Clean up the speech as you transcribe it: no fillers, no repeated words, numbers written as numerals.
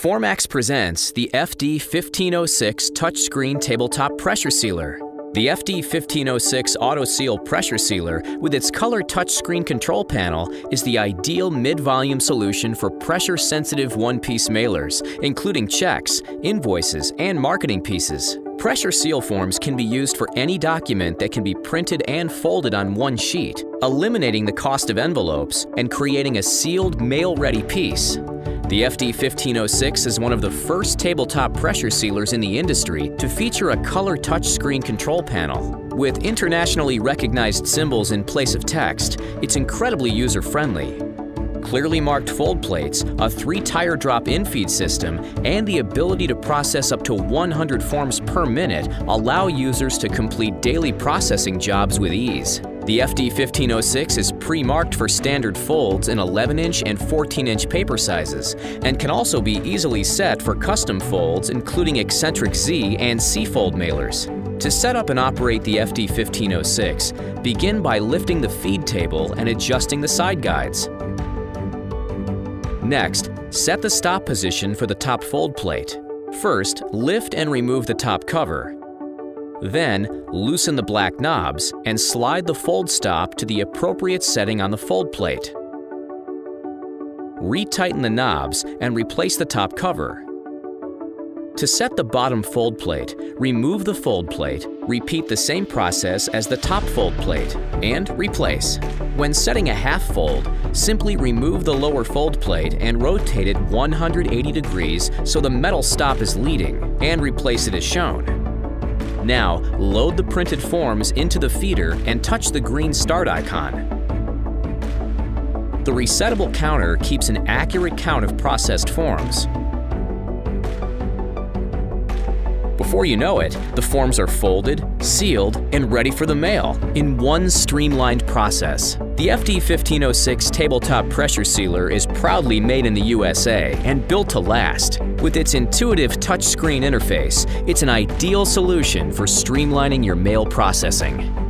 Formax presents the FD 1506 Touchscreen Tabletop Pressure Sealer. The FD 1506 Auto Seal Pressure Sealer, with its color touchscreen control panel, is the ideal mid-volume solution for pressure-sensitive one-piece mailers, including checks, invoices, and marketing pieces. Pressure seal forms can be used for any document that can be printed and folded on one sheet, eliminating the cost of envelopes and creating a sealed, mail-ready piece. The FD 1506 is one of the first tabletop pressure sealers in the industry to feature a color touchscreen control panel. With internationally recognized symbols in place of text, it's incredibly user-friendly. Clearly marked fold plates, a 3-tire drop-in feed system, and the ability to process up to 100 forms per minute allow users to complete daily processing jobs with ease. The FD 1506 is pre-marked for standard folds in 11-inch and 14-inch paper sizes, and can also be easily set for custom folds including eccentric Z and C-fold mailers. To set up and operate the FD 1506, begin by lifting the feed table and adjusting the side guides. Next, set the stop position for the top fold plate. First, lift and remove the top cover. Then, loosen the black knobs and slide the fold stop to the appropriate setting on the fold plate. Retighten the knobs and replace the top cover. To set the bottom fold plate, remove the fold plate, repeat the same process as the top fold plate, and replace. When setting a half fold, simply remove the lower fold plate and rotate it 180 degrees so the metal stop is leading, and replace it as shown. Now, load the printed forms into the feeder and touch the green start icon. The resettable counter keeps an accurate count of processed forms. Before you know it, the forms are folded, sealed, and ready for the mail in one streamlined process. The FD 1506 Tabletop Pressure Sealer is proudly made in the USA and built to last. With its intuitive touchscreen interface, it's an ideal solution for streamlining your mail processing.